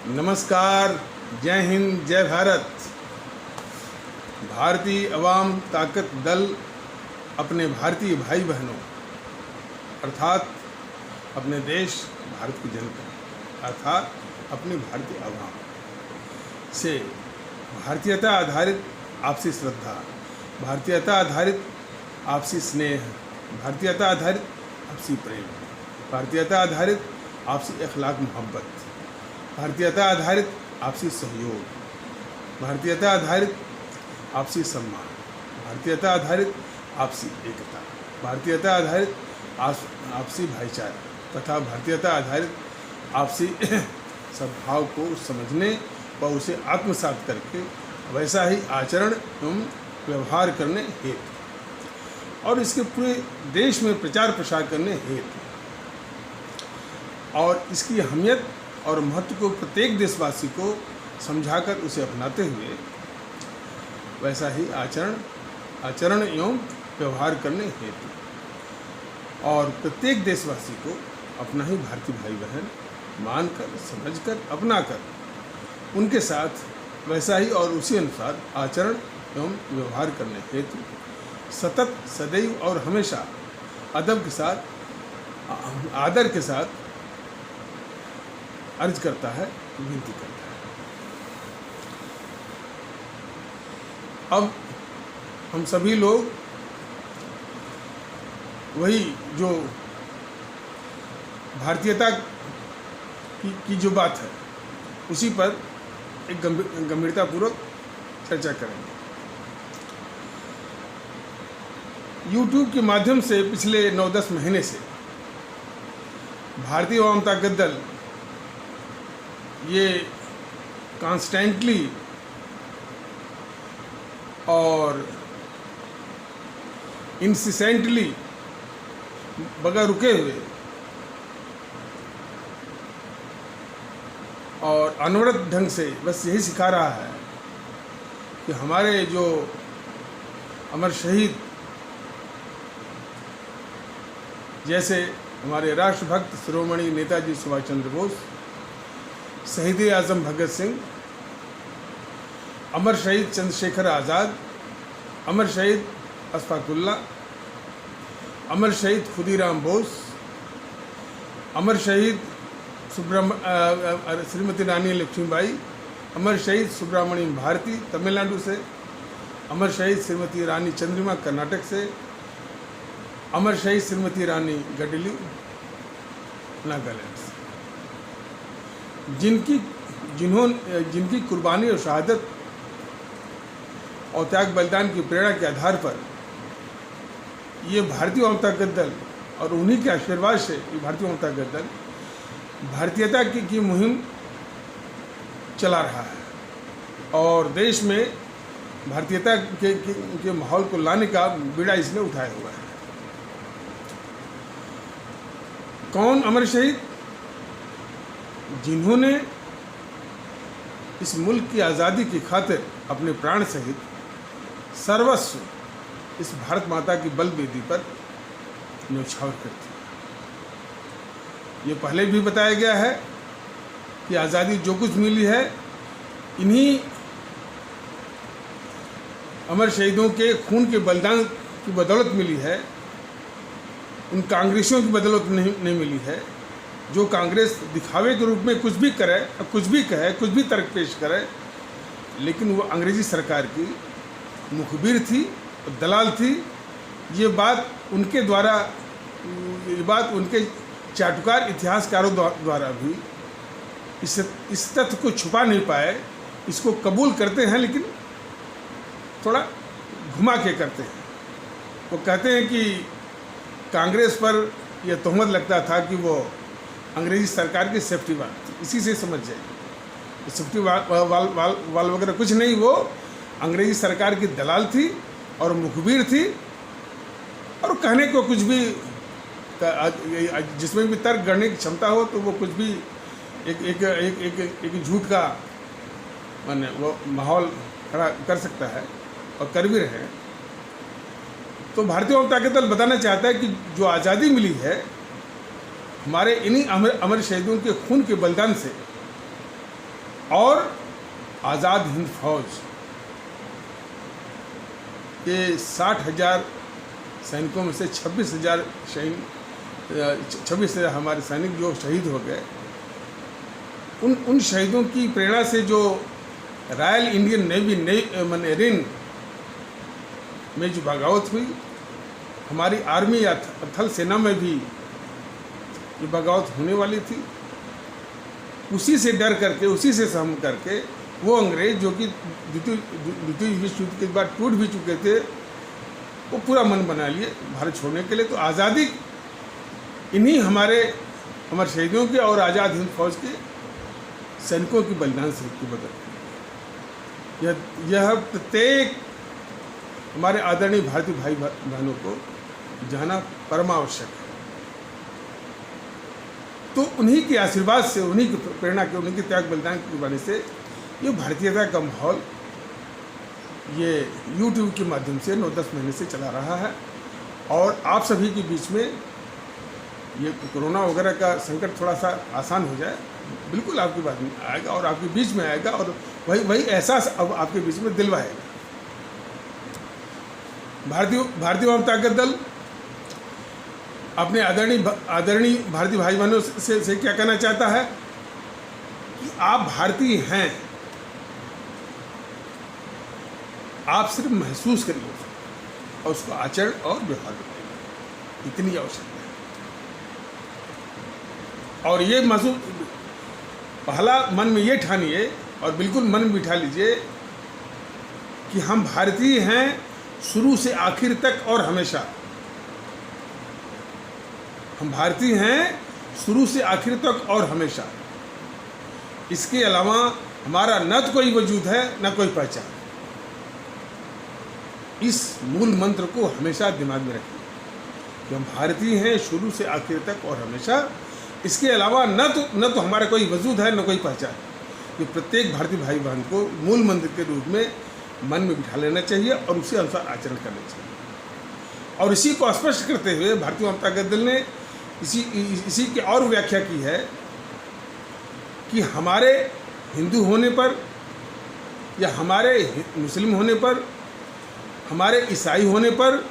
नमस्कार, जय हिंद, जय भारत। भारतीय अवाम ताकत दल अपने भारतीय भाई बहनों अर्थात अपने देश भारत की जनता अर्थात अपनी भारतीय अवाम से भारतीयता आधारित आपसी श्रद्धा, भारतीयता आधारित आपसी स्नेह, भारतीयता आधारित आपसी प्रेम, भारतीयता आधारित आपसी अखलाक मोहब्बत, भारतीयता आधारित आपसी सहयोग, भारतीयता आधारित आपसी सम्मान, भारतीयता आधारित आपसी एकता, भारतीयता आधारित आपसी भाईचारा तथा भारतीयता आधारित आपसी सद्भाव को समझने व उसे आत्मसात करके वैसा ही आचरण एवं व्यवहार करने हेतु और इसके पूरे देश में प्रचार प्रसार करने हेतु और इसकी अहमियत और महत्व को प्रत्येक देशवासी को समझाकर उसे अपनाते हुए वैसा ही आचरण एवं व्यवहार करने हेतु और प्रत्येक देशवासी को अपना ही भारतीय भाई बहन मानकर, समझकर, अपनाकर उनके साथ वैसा ही और उसी अनुसार आचरण एवं व्यवहार करने हेतु सतत, सदैव और हमेशा अदब के साथ, आदर के साथ अर्ज करता है, विनती करता है। अब हम सभी लोग वही जो भारतीयता की जो बात है उसी पर एक गंभीरतापूर्वक चर्चा करेंगे। YouTube के माध्यम से पिछले 9-10 महीने से भारतीय अवाम ताकत दल ये कॉन्स्टेंटली और इंसिसेंटली बगैर रुके हुए और अनवरत ढंग से बस यही सिखा रहा है कि हमारे जो अमर शहीद जैसे हमारे राष्ट्रभक्त शिरोमणि नेताजी सुभाष चंद्र बोस, शहीद आजम भगत सिंह, अमर शहीद चंद्रशेखर आज़ाद, अमर शहीद अशफाकुल्ला, अमर शहीद खुदीराम बोस, अमर शहीद श्रीमती रानी लक्ष्मीबाई, अमर शहीद सुब्रमण्यम भारती तमिलनाडु से, अमर शहीद श्रीमती रानी चंद्रिमा कर्नाटक से, अमर शहीद श्रीमती रानी गडली नागालैंड से, जिनकी कुर्बानी और शहादत और त्याग बलिदान की प्रेरणा के आधार पर ये भारतीय अवाम ताकत दल और उन्हीं के आशीर्वाद से ये भारतीय अवाम ताकत दल भारतीयता की मुहिम चला रहा है और देश में भारतीयता के माहौल को लाने का बीड़ा इसने उठाया हुआ है। कौन अमर शहीद? जिन्होंने इस मुल्क की आज़ादी की खातिर अपने प्राण सहित सर्वस्व इस भारत माता की बलवेदी पर न्यौछावर कर दिया। ये पहले भी बताया गया है कि आज़ादी जो कुछ मिली है इन्हीं अमर शहीदों के खून के बलिदान की बदौलत मिली है, उन कांग्रेसियों की बदौलत नहीं मिली है। जो कांग्रेस दिखावे के रूप में कुछ भी करे, कुछ भी कहे, कुछ भी तर्क पेश करे, लेकिन वो अंग्रेज़ी सरकार की मुखबिर थी, दलाल थी। ये बात उनके चाटुकार इतिहासकारों द्वारा भी इस तथ्य को छुपा नहीं पाए। इसको कबूल करते हैं लेकिन थोड़ा घुमा के करते हैं। वो कहते हैं कि कांग्रेस पर यह तोहमत लगता था कि वो अंग्रेज़ी सरकार की सेफ्टी वाल थी। इसी से समझ जाइए, सेफ्टी वाल वगैरह कुछ नहीं, वो अंग्रेज़ी सरकार की दलाल थी और मुखबिर थी और कहने को कुछ भी, जिसमें भी तर्क गढ़ने की क्षमता हो तो वो कुछ भी एक झूठ का माने वो माहौल खड़ा कर सकता है और कर भी रहे हैं। तो भारतीय अवाम ताकत दल बताना चाहता है कि जो आज़ादी मिली है हमारे इन्हीं अमर शहीदों के खून के बलिदान से और आज़ाद हिंद फौज के 60,000 सैनिकों में से 26,000 हमारे सैनिक जो शहीद हो गए, उन शहीदों की प्रेरणा से जो रॉयल इंडियन नेवी मरीन में जो बगावत हुई, हमारी आर्मी या थल सेना में भी जो बगावत होने वाली थी, उसी से डर करके, उसी से सहम करके वो अंग्रेज जो कि द्वितीय विश्व युद्ध के बाद टूट भी चुके थे, वो पूरा मन बना लिए भारत छोड़ने के लिए। तो आज़ादी इन्हीं हमारे शहीदों के और आज़ाद हिंद फौज के सैनिकों की बलिदान से की बदल यह प्रत्येक हमारे आदरणीय भारतीय भाई बहनों को जानना परमावश्यक है। तो उन्हीं के आशीर्वाद से, उन्हीं की प्रेरणा के, उन्हीं के त्याग बलिदान की वजह से ये भारतीयता का माहौल ये YouTube के माध्यम से 9-10 महीने से चला रहा है। और आप सभी के बीच में ये कोरोना वगैरह का संकट थोड़ा सा आसान हो जाए, बिल्कुल आपकी बात में आएगा और आपके बीच में आएगा, और वही एहसास अब आपके बीच में दिलवाएगा। भारतीय वाम ताकत दल अपने आदरणीय भारतीय भाई बहनों से क्या कहना चाहता है कि आप भारतीय हैं, आप सिर्फ महसूस करिए और उसको आचरण और व्यवहार करिए, इतनी आवश्यकता है। और ये महसूस पहला मन में ये ठानिए और बिल्कुल मन में बिठा लीजिए कि हम भारतीय हैं शुरू से आखिर तक और हमेशा। हम भारतीय हैं शुरू से आखिर तक और हमेशा। इसके अलावा हमारा न तो कोई वजूद है न कोई पहचान। इस मूल मंत्र को हमेशा दिमाग में रखिए कि हम भारतीय हैं शुरू से आखिर तक और हमेशा। इसके अलावा न तो हमारा कोई वजूद है न कोई पहचान। ये प्रत्येक भारतीय भाई बहन को मूल मंत्र के रूप में मन में बिठा लेना चाहिए और उसी अनुसार आचरण करना चाहिए। और इसी को स्पष्ट करते हुए भारतीय वाम ताकत दल ने इसी की और व्याख्या की है कि हमारे हिंदू होने पर या हमारे मुस्लिम होने पर, हमारे ईसाई होने पर,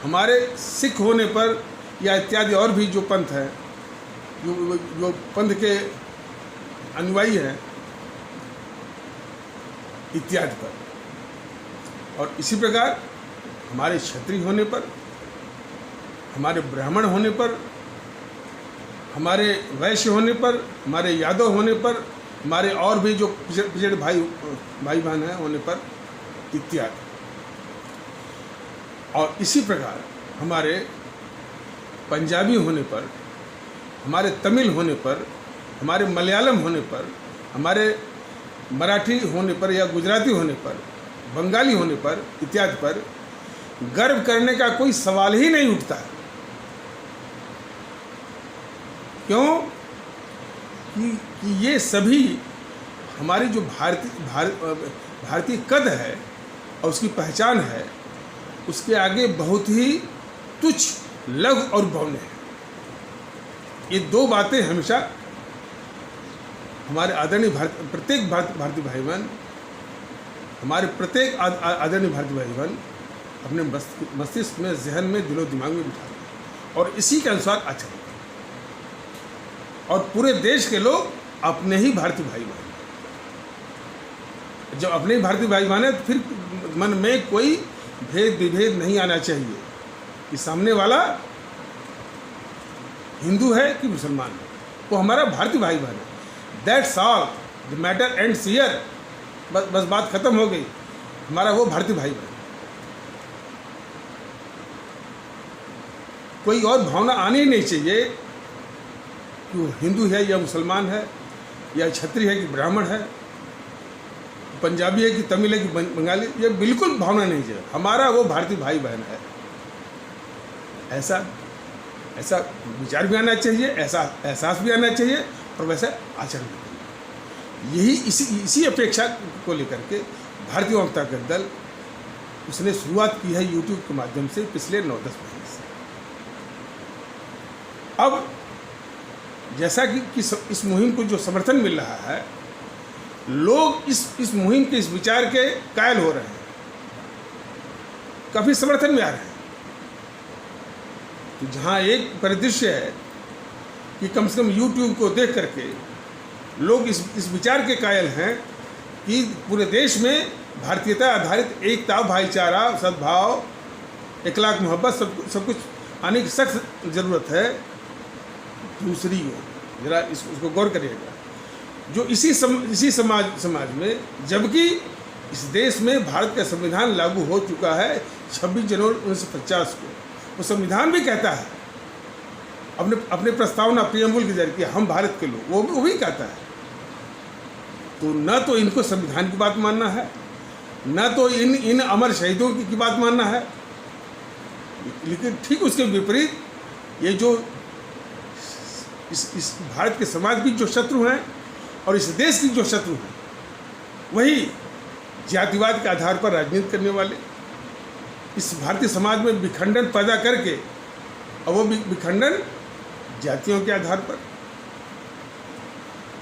हमारे सिख होने पर या इत्यादि और भी जो पंथ हैं, जो पंथ के अनुयायी हैं इत्यादि पर, और इसी प्रकार हमारे क्षत्रिय होने पर, हमारे ब्राह्मण होने पर, हमारे वैश्य होने पर, हमारे यादव होने पर, हमारे और भी जो पिछड़े भाई बहन हैं होने पर इत्यादि। और इसी प्रकार हमारे पंजाबी होने पर, हमारे तमिल होने पर, हमारे मलयालम होने पर, हमारे मराठी होने पर या गुजराती होने पर, बंगाली होने पर इत्यादि पर गर्व करने का कोई सवाल ही नहीं उठता है। क्यों? कि ये सभी हमारी जो भारतीय कद है और उसकी पहचान है, उसके आगे बहुत ही तुच्छ, लघु और गौण है। ये दो बातें हमेशा हमारे आदरणीय प्रत्येक भारतीय भाई बहन, हमारे प्रत्येक आदरणीय भारतीय भाई बहन अपने मस्तिष्क में, जहन में, दिलो दिमाग में बिठा दें और इसी के अनुसार आचरण। और पूरे देश के लोग अपने ही भारतीय भाई बहन, जब अपने ही भारतीय भाई बहन है तो फिर मन में कोई भेद विभेद नहीं आना चाहिए कि सामने वाला हिंदू है कि मुसलमान है, वो हमारा भारतीय भाई बहन है। That's all, the matter ends here. बस बात खत्म हो गई, हमारा वो भारतीय भाई बहन। कोई और भावना आनी ही नहीं चाहिए कि वो हिंदू है या मुसलमान है, या क्षत्रिय है कि ब्राह्मण है, पंजाबी है कि तमिल है कि बंगाली, ये बिल्कुल भावना नहीं चाहिए। हमारा वो भारतीय भाई बहन है, ऐसा विचार भी आना चाहिए, ऐसा एहसास भी आना चाहिए और वैसा आचरण भी करना। यही इसी अपेक्षा को लेकर के भारतीय वाम ताकत दल उसने शुरुआत की है YouTube के माध्यम से पिछले 9-10 महीने से। अब जैसा कि इस मुहिम को जो समर्थन मिल रहा है, लोग इस मुहिम के, इस विचार के कायल हो रहे हैं, काफ़ी समर्थन में आ रहे हैं। तो जहाँ एक परिदृश्य है कि कम से कम यूट्यूब को देख करके लोग इस विचार के कायल हैं कि पूरे देश में भारतीयता आधारित एकता, भाईचारा, सद्भाव, इखलाक, मोहब्बत सब कुछ आने की सख्त ज़रूरत है। दूसरी ओर जरा उसको गौर करिएगा, जो इसी समाज में, जबकि इस देश में भारत का संविधान लागू हो चुका है 26 जनवरी 1950 को, वो संविधान भी कहता है अपने प्रस्तावना प्रियम्बुल के जरिए कि हम भारत के लोग, वो भी कहता है। तो न तो इनको संविधान की बात मानना है, न तो इन अमर शहीदों की बात मानना है, लेकिन ठीक उसके विपरीत ये जो इस भारत के समाज की जो शत्रु हैं और इस देश की जो शत्रु हैं, वही जातिवाद के आधार पर राजनीति करने वाले, इस भारतीय समाज में विखंडन पैदा करके, और वो विखंडन जातियों के आधार पर,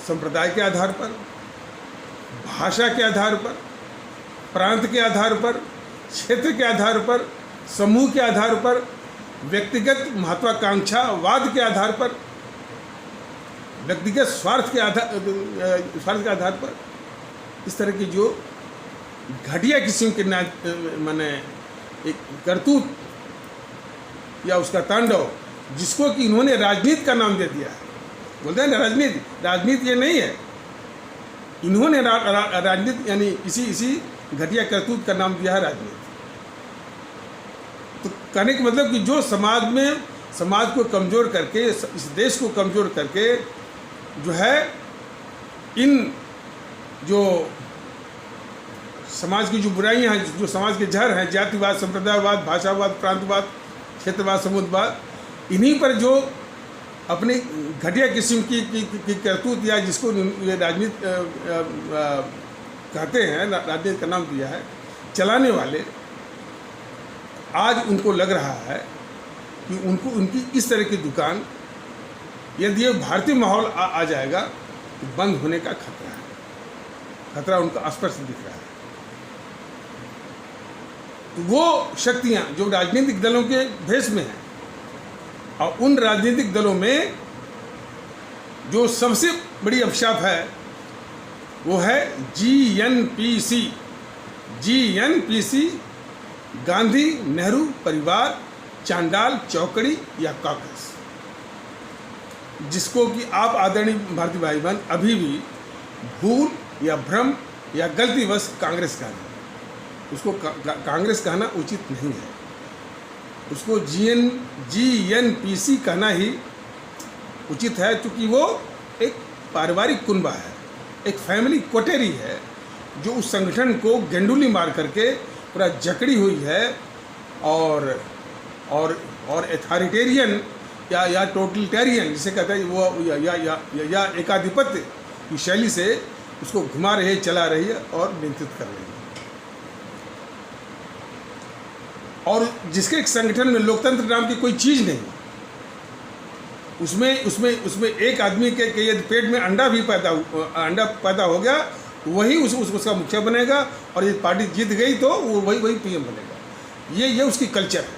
संप्रदाय के आधार पर, भाषा के आधार पर, प्रांत के आधार पर, क्षेत्र के आधार पर, समूह के आधार पर, व्यक्तिगत महत्वाकांक्षावाद के आधार पर, व्यक्तिगत स्वार्थ के आधार पर इस तरह की जो घटिया किस्म के माने एक करतूत या उसका तांडव, जिसको कि इन्होंने राजनीति का नाम दे दिया है। बोलते हैं ना राजनीति ये नहीं है, इन्होंने राजनीति यानी इसी घटिया करतूत का नाम दिया है राजनीति। तो कहने का मतलब कि जो समाज को कमज़ोर करके, इस देश को कमज़ोर करके जो है, इन जो समाज की जो बुराइयां हैं, जो समाज के जहर हैं, जातिवाद, संप्रदायवाद, भाषावाद, प्रांतवाद, क्षेत्रवाद, समुदायवाद, इन्हीं पर जो अपनी घटिया किस्म की करतूत या जिसको राजनीति कहते हैं, राजनीति का नाम दिया है, चलाने वाले, आज उनको लग रहा है कि उनकी इस तरह की दुकान, यदि ये भारतीय माहौल आ जाएगा तो बंद होने का खतरा है। खतरा उनका स्पष्ट दिख रहा है। तो वो शक्तियां जो राजनीतिक दलों के भेष में हैं, और उन राजनीतिक दलों में जो सबसे बड़ी अभिशाप है वो है जीएनपीसी, गांधी नेहरू परिवार, चांडाल चौकड़ी या कॉकस, जिसको कि आप आदरणीय भारतीय भाई बहन अभी भी भूल या भ्रम या गलतीवश कांग्रेस कहना, उसको कांग्रेस कहना उचित नहीं है। उसको जीएनपीसी कहना ही उचित है, क्योंकि वो एक पारिवारिक कुनबा है, एक फैमिली कोटेरी है, जो उस संगठन को गेंडुली मार करके पूरा जकड़ी हुई है, और एथॉरिटेरियन या टोटलिटेरियन जिसे कहते हैं वो, या एकाधिपत्य की शैली से उसको घुमा रही है, चला रही है और नियंत्रित कर रही है। और जिसके एक संगठन में लोकतंत्र नाम की कोई चीज़ नहीं, उसमें एक आदमी के यदि पेट में अंडा पैदा हो गया, वही उसका मुखिया बनेगा, और यदि पार्टी जीत गई तो वो वही पीएम बनेगा। ये उसकी कल्चर है।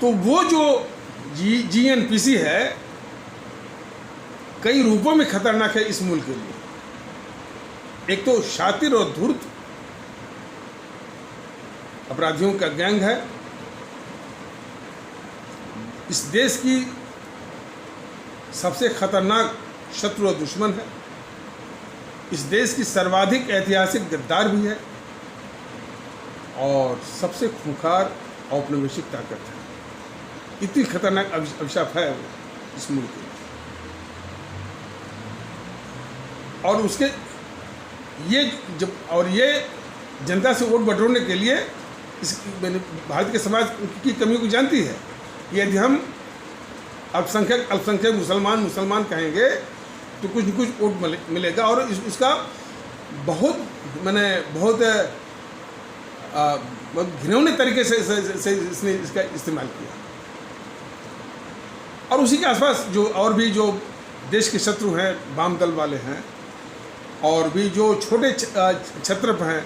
तो वो जो जीएनपीसी है, कई रूपों में खतरनाक है इस मुल्क के लिए। एक तो शातिर और धूर्त अपराधियों का गैंग है, इस देश की सबसे खतरनाक शत्रु और दुश्मन है, इस देश की सर्वाधिक ऐतिहासिक गद्दार भी है, और सबसे खूंखार औपनिवेशिक ताकत है। इतनी खतरनाक अभिशाप है इस मुल्क के। और उसके ये जनता से वोट बटोरने के लिए इस भारत के समाज की कमियों को जानती है। यदि हम अल्पसंख्यक मुसलमान कहेंगे तो कुछ न कुछ वोट मिलेगा, और उसका बहुत घिनौने तरीके से इसने इसका इस्तेमाल किया। और उसी के आसपास जो और भी जो देश के शत्रु हैं, वाम दल वाले हैं, और भी जो छोटे छत्रप हैं,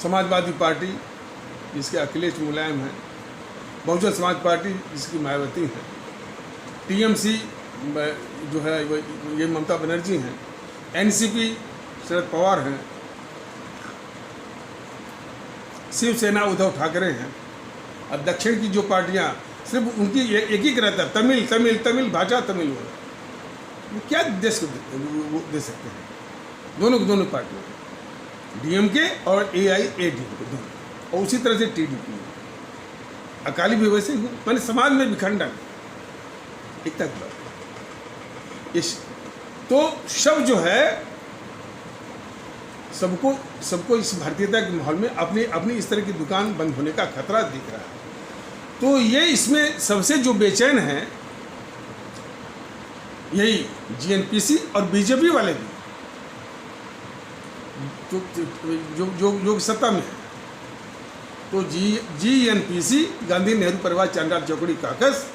समाजवादी पार्टी जिसके अखिलेश मुलायम हैं, बहुजन समाज पार्टी जिसकी मायावती है, टीएमसी जो है ये ममता बनर्जी हैं, एनसीपी शरद पवार हैं, शिवसेना उद्धव ठाकरे हैं, और दक्षिण की जो पार्टियां सिर्फ उनकी एक ही रहता है, तमिल तमिल तमिल भाषा तमिल हो, वो क्या देश को वो दे सकते हैं? दोनों पार्टियों, डीएमके और एआईएडीएमके दोनों, और उसी तरह से टीडीपी, अकाली भी वैसे ही, मैंने समाज में विखंडन, एकता की बात। इस तो सब जो है सबको इस भारतीयता के माहौल में अपनी इस तरह की दुकान बंद होने का खतरा दिख रहा है। तो ये इसमें सबसे जो बेचैन है यही जीएनपीसी और बीजेपी वाले भी, जो सत्ता में है। तो जीएनपीसी, गांधी नेहरू परिवार चांडाल चौकड़ी काकस,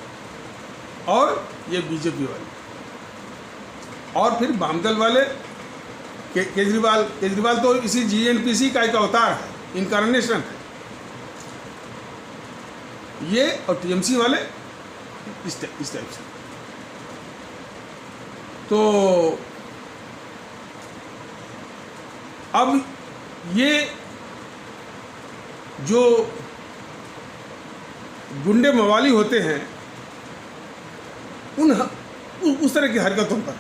और ये बीजेपी वाले, और फिर वामदल वाले, केजरीवाल तो इसी जीएनपीसी का एक अवतार है, इनकारनेशन है ये, और टीएमसी वाले इस टाइप से। तो अब ये जो गुंडे मवाली होते हैं उस तरह की हरकतों पर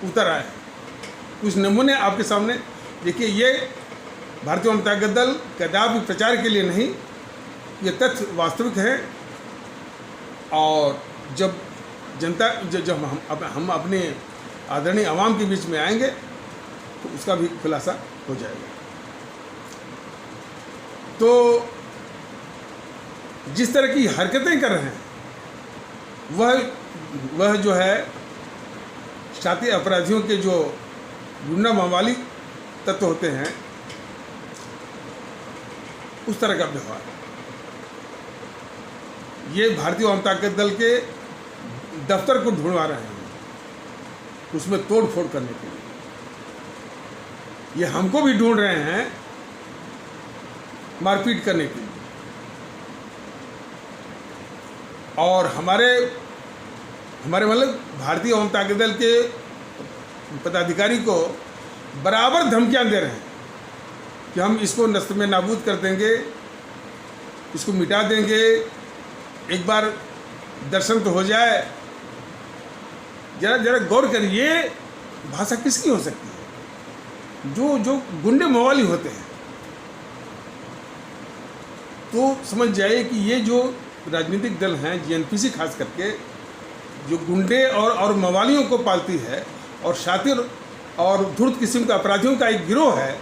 उतर आए हैं। कुछ नमूने आपके सामने देखिए। ये भारतीय जनता दल कदापि प्रचार के लिए नहीं, ये तथ्य वास्तविक है। और जब जनता जब हम अपने आदरणीय आवाम के बीच में आएंगे तो उसका भी खुलासा हो जाएगा। तो जिस तरह की हरकतें कर रहे हैं वह जो है शातिर अपराधियों के जो गुंडा मवाली तत्व होते हैं उस तरह का व्यवहार, ये भारतीय जनता दल के दफ्तर को ढूंढवा रहे हैं उसमें तोड़ फोड़ करने के लिए। ये हमको भी ढूंढ रहे हैं मारपीट करने के लिए। और हमारे मतलब भारतीय जनता दल के पदाधिकारी को बराबर धमकियां दे रहे हैं कि हम इसको नस्ल में नाबूद कर देंगे, इसको मिटा देंगे, एक बार दर्शन तो हो जाए। जरा गौर करिए, भाषा किसकी हो सकती है? जो गुंडे मवाली होते हैं। तो समझ जाइए कि ये जो राजनीतिक दल हैं, जीएनपीसी खास करके, जो गुंडे और मवालियों को पालती है और शातिर और धूर्त किस्म का अपराधियों का एक गिरोह है,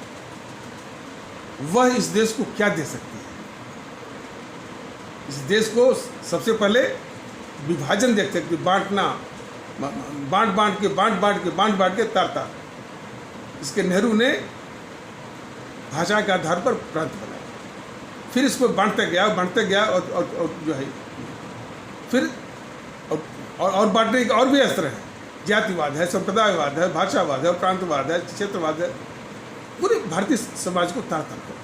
वह इस देश को क्या दे सकती है? इस देश को सबसे पहले विभाजन देख सकती, बांटना, बांट के तार। इसके नेहरू ने भाषा के आधार पर प्रांत बनाया, फिर इसको बांटते गया और जो है फिर और बांटने के और भी अस्त्र हैं। जातिवाद है, संप्रदायवाद है, भाषावाद है, प्रांतवाद है, क्षेत्रवाद है, पूरे भारतीय समाज को तार करते हैं।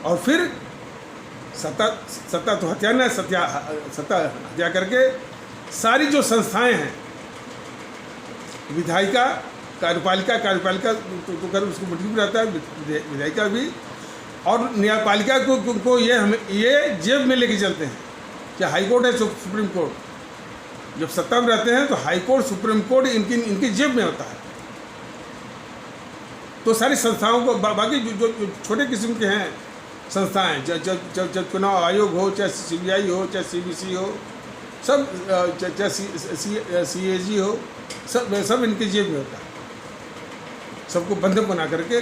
और फिर सत्ता तो हत्याना, सत्ता हत्या करके सारी जो संस्थाएं हैं, विधायिका, कार्यपालिका तो कर उसको मुठ्ठी रहता है, विधायिका भी, और न्यायपालिका को ये जेब में लेके चलते हैं। क्या हाई कोर्ट है, सुप्रीम कोर्ट, जब सत्ता में रहते हैं तो हाई कोर्ट, सुप्रीम कोर्ट इनकी जेब में होता है। तो सारी संस्थाओं को, बाकी जो छोटे किस्म के हैं संस्थाएं, चाहे चुनाव आयोग हो, चाहे सीबीआई हो, चाहे सीबीसी हो, सब, चाहे सीएजी हो, सब इनकी जेब में होता है। सबको बंधक बना करके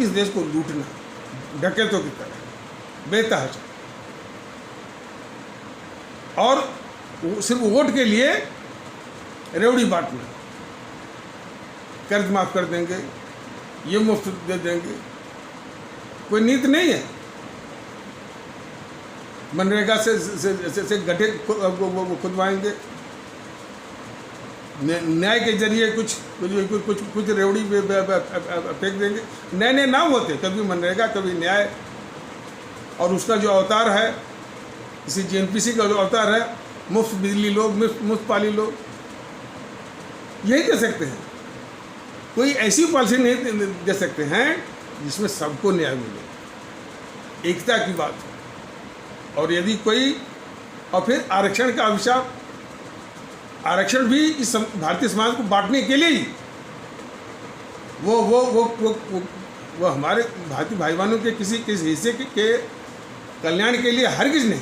इस देश को लूटना, डकैतों की तरह बेतहाशा, और सिर्फ वोट के लिए रेवड़ी बांटना, कर्ज माफ कर देंगे, ये मुफ्त दे देंगे, कोई नीति नहीं है। मनरेगा से गड्ढे खुदवाएंगे, न्याय के जरिए कुछ रेवड़ी फेंक देंगे। नए नए नाम होते, कभी मनरेगा, कभी न्याय। और उसका जो अवतार है, इसी जीएनपीसी का जो अवतार है, मुफ्त बिजली लो, मुफ्त पानी लो, यही दे सकते हैं। कोई ऐसी पॉलिसी नहीं दे सकते हैं जिसमें सबको न्याय मिले, एकता की बात हो। और यदि कोई, और फिर आरक्षण का अभिशाप, आरक्षण भी इस भारतीय समाज को बांटने के लिए ही, वो हमारे भारतीय भाई बहनों के किसी हिस्से के कल्याण के लिए हरगिज नहीं।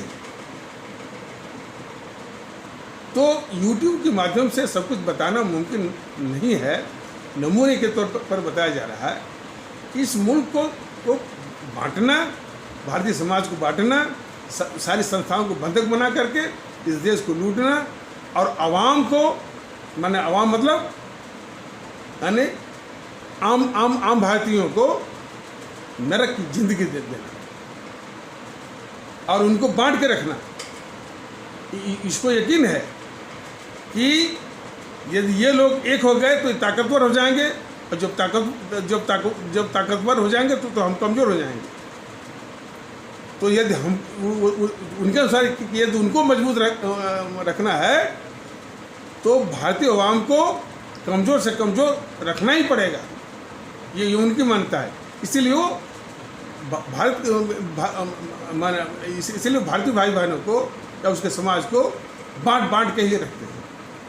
तो YouTube के माध्यम से सब कुछ बताना मुमकिन नहीं है। नमूने के तौर पर बताया जा रहा है कि इस मुल्क को बांटना, भारतीय समाज को बांटना, सारी संस्थाओं को बंधक बना करके इस देश को लूटना, और आवाम को, माने आवाम मतलब यानी आम भारतीयों को नरक की जिंदगी दे देना और उनको बांट के रखना। इसको यकीन है कि यदि ये लोग एक हो गए तो ताकतवर हो जाएंगे, और जब ताकतवर हो जाएंगे तो हम कमज़ोर हो जाएंगे। तो यदि हम उनके अनुसार यदि उनको मजबूत रखना है तो भारतीय अवाम को कमज़ोर से कमज़ोर रखना ही पड़ेगा, ये उनकी मान्यता है। इसीलिए वो इसीलिए भारतीय भाई बहनों को या उसके समाज को बांट के ही रखते हैं,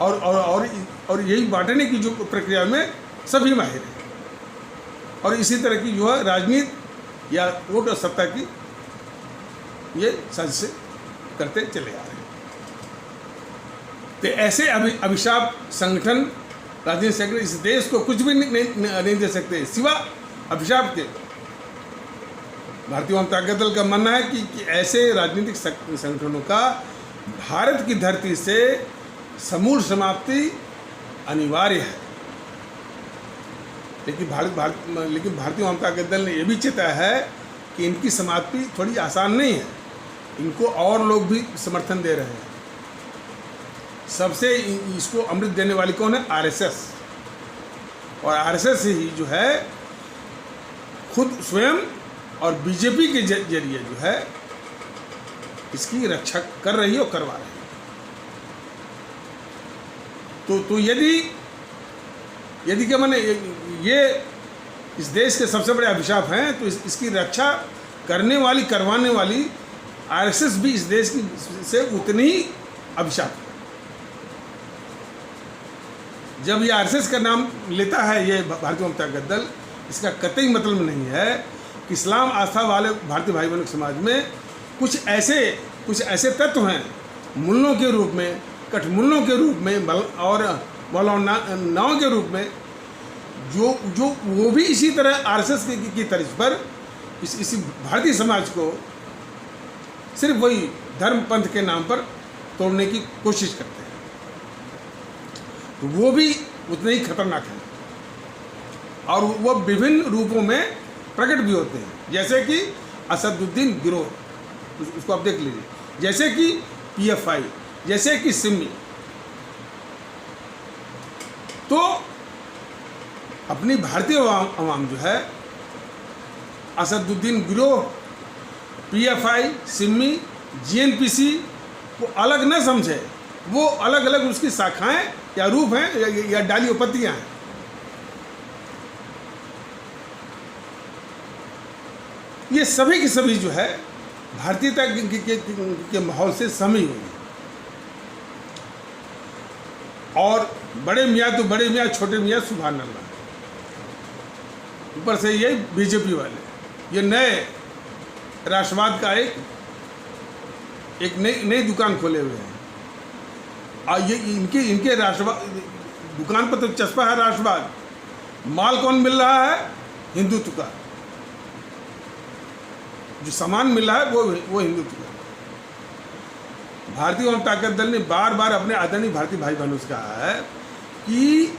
और यही बांटने की जो प्रक्रिया में सभी माहिर हैं, और इसी तरह की जो है राजनीति या वोट और सत्ता की ये साजिशें करते चले आ रहे हैं। तो ऐसे अभिशाप संगठन, राजनीतिक संगठन इस देश को कुछ भी नहीं दे सकते सिवा अभिशाप के। भारतीय जनता दल का मानना है कि ऐसे राजनीतिक संगठनों का भारत की धरती से समूल समाप्ति अनिवार्य है। लेकिन भारतीय जनता दल ने यह भी चेताया है कि इनकी समाप्ति थोड़ी आसान नहीं है, इनको और लोग भी समर्थन दे रहे हैं। सबसे इसको अमृत देने वाली कौन है? आरएसएस। और आरएसएस ही जो है खुद स्वयं और बीजेपी के जरिए जो है इसकी रक्षा कर रही है और करवा रही है। तो यदि क्या माने ये इस देश के सबसे बड़े अभिशाप हैं, तो इसकी रक्षा करने वाली, करवाने वाली आरएसएस भी इस देश की से उतनी ही अभिशाप है। जब ये आरएसएस का नाम लेता है ये भारतीय जनता दल, इसका कतई मतलब नहीं है कि इस्लाम आस्था वाले भारतीय भाई बहनों के समाज में कुछ ऐसे तत्व हैं, मुल्लों के रूप में, कठमुल्लों के रूप में और मौलानाओं के रूप में, जो वो भी इसी तरह आरएसएस की तर्ज पर इसी भारतीय समाज को सिर्फ वही धर्म पंथ के नाम पर तोड़ने की कोशिश करते हैं। तो वो भी उतने ही खतरनाक हैं और वो विभिन्न रूपों में प्रकट भी होते हैं, जैसे कि असदुद्दीन गिरोह, उसको आप देख लीजिए, जैसे कि पीएफआई, जैसे कि सिमी। तो अपनी भारतीय अवाम जो है असदुद्दीन गिरोह, पीएफआई, सिमी, जीएनपीसी को अलग न समझे। वो अलग अलग उसकी शाखाएं या रूप हैं या डाली पत्तियां हैं। ये सभी की सभी जो है भारतीयता के माहौल से समी हुई है। और बड़े मियाँ तो बड़े मियाँ, छोटे मियाँ सुभान अल्लाह। ऊपर से ये बीजेपी वाले ये नए राष्ट्रवाद का एक नई दुकान खोले हुए हैं। और ये इनके राष्ट्रवाद दुकान पर तो चस्पा है राष्ट्रवाद, माल कौन मिल रहा है? हिंदुत्व का। जो सामान मिल रहा है वो हिंदुत्व का। भारतीय जनता दल ने बार बार अपने आदरणीय भारतीय भाई बहनों से कहा है कि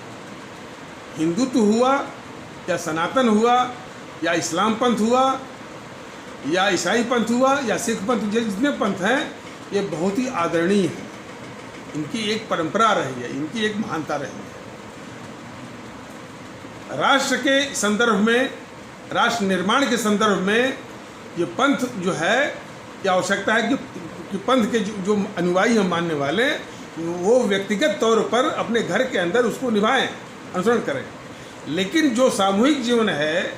हिंदुत्व हुआ या सनातन हुआ या इस्लाम पंथ हुआ, या ईसाई पंथ हुआ या सिख पंथ, जितने पंथ हैं ये बहुत ही आदरणीय हैं। इनकी एक परंपरा रही है, इनकी एक महानता रही है। राष्ट्र के संदर्भ में, राष्ट्र निर्माण के संदर्भ में ये पंथ जो है, क्या आवश्यकता है कि पंथ के जो अनुयायी हम मानने वाले, वो व्यक्तिगत तौर पर अपने घर के अंदर उसको निभाएं, अनुसरण करें। लेकिन जो सामूहिक जीवन है,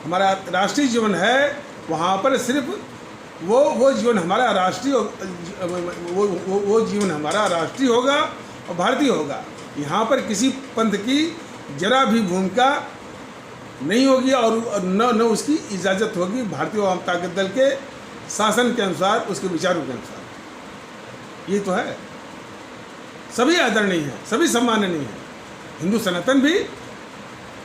हमारा राष्ट्रीय जीवन है, वहाँ पर सिर्फ वो जीवन हमारा राष्ट्रीय, वो जीवन हमारा राष्ट्रीय होगा और भारतीय होगा। यहाँ पर किसी पंथ की जरा भी भूमिका नहीं होगी और न उसकी इजाज़त होगी भारतीय आवाम ताकत दल के शासन के अनुसार, उसके विचारों के अनुसार। ये तो है। सभी आदरणीय हैं, सभी सम्माननीय हैं, हिंदू सनातन भी,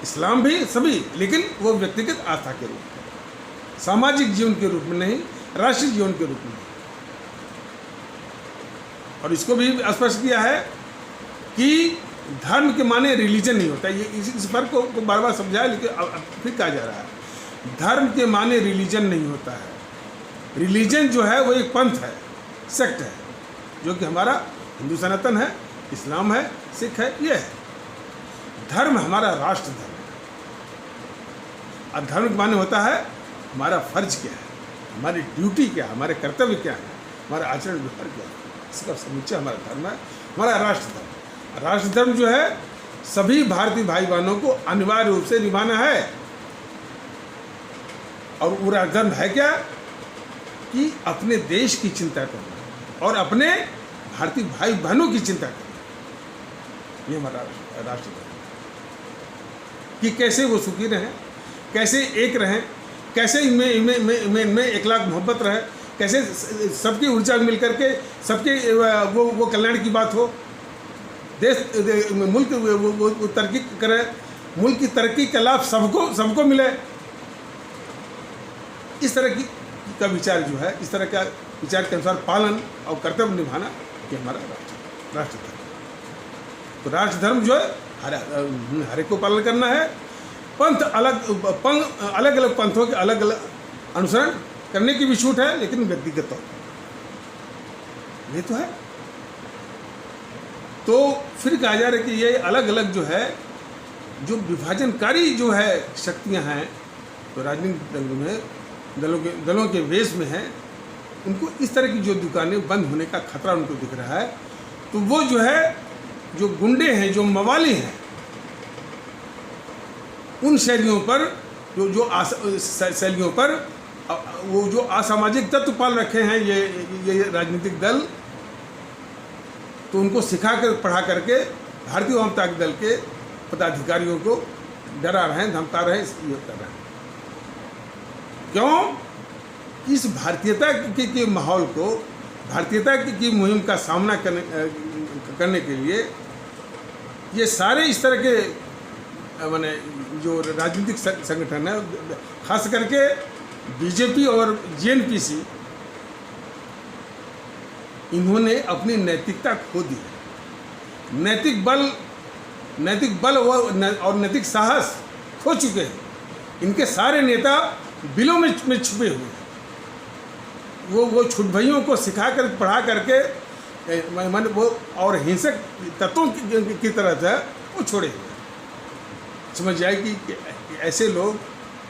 इस्लाम भी, सभी, लेकिन वो व्यक्तिगत आस्था के रूप में, सामाजिक जीवन के रूप में नहीं, राष्ट्रीय जीवन के रूप में। और इसको भी स्पष्ट किया है कि धर्म के माने रिलीजन नहीं होता। ये इस फर्क को बार बार समझाया, लेकिन अब फिर कहा जा रहा है धर्म के माने रिलीजन नहीं होता है। रिलीजन जो है वो एक पंथ है, सेक्ट है, जो कि हमारा हिंदू सनातन है, इस्लाम है, सिख है, ये है। धर्म हमारा राष्ट्र धर्म है। अब धर्म के माने होता है हमारा फर्ज क्या है, हमारी ड्यूटी क्या है, हमारे कर्तव्य क्या है, हमारा आचरण व्यवहार क्या है, इसका समुच्चय हमारा धर्म है, हमारा राष्ट्र धर्म। राष्ट्र धर्म जो है सभी भारतीय भाई बहनों को अनिवार्य रूप से निभाना है। और वो राष्ट्र धर्म है क्या कि अपने देश की चिंता करना और अपने भारतीय भाई बहनों की चिंता करना। ये हमारा राष्ट्र धर्म कि कैसे वो सुखी रहें, कैसे एक रहें, कैसे इनमें एक लाख मोहब्बत रहे, कैसे सबकी ऊर्जा मिल करके सबके वो कल्याण की बात हो, देश मुल्क वो तरक्की करे, मुल्क की तरक्की का लाभ सबको मिले। इस तरह का विचार जो है, इस तरह का विचार के अनुसार पालन और कर्तव्य निभाना, ये हमारा राष्ट्र धर्म। तो राष्ट्र धर्म जो है हर एक को पालन करना है। पंथ अलग अलग पंथों के अलग अलग अनुसरण करने की भी छूट है, लेकिन व्यक्तिगत तौर पर ये तो है। तो फिर कहा जा रहा है कि ये अलग अलग जो है, जो विभाजनकारी जो है शक्तियां हैं, तो राजनीतिक दलों के वेश में हैं, उनको इस तरह की जो दुकानें बंद होने का खतरा उनको दिख रहा है। तो वो जो है, जो गुंडे हैं, जो मवाली हैं, उन शैलियों पर शैलियों पर वो जो असामाजिक तत्व पाल रखे हैं ये राजनीतिक दल, तो उनको सिखा कर पढ़ा करके भारतीय आवाम ताकत दल के पदाधिकारियों को डरा रहे हैं, धमका रहे हैं, ये कर रहे हैं। क्यों? इस भारतीयता के माहौल को, भारतीयता की मुहिम का सामना करने के लिए ये सारे इस तरह के माने जो राजनीतिक संगठन है, खास करके बीजेपी और जेएनपीसी, इन्होंने अपनी नैतिकता खो दी है। नैतिक बल और नैतिक साहस खो चुके हैं। इनके सारे नेता बिलों में छुपे हुए हैं। वो छुटभइयों को सिखाकर पढ़ा करके मन वो और हिंसक तत्वों की तरह से वो छोड़े हुए। समझ जाए कि ऐसे लोग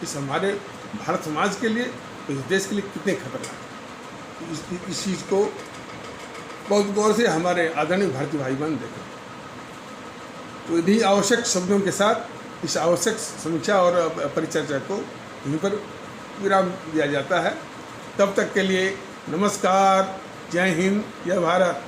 इस हमारे भारत समाज के लिए, इस देश के लिए कितने खतरनाक। इस चीज़ को बहुत गौर से हमारे आदरणीय भारतीय भाई बहन देखें। तो इन्हीं आवश्यक शब्दों के साथ इस आवश्यक समीक्षा और परिचर्चा को यहीं पर विराम दिया जाता है। तब तक के लिए नमस्कार, जय हिंद, जय भारत।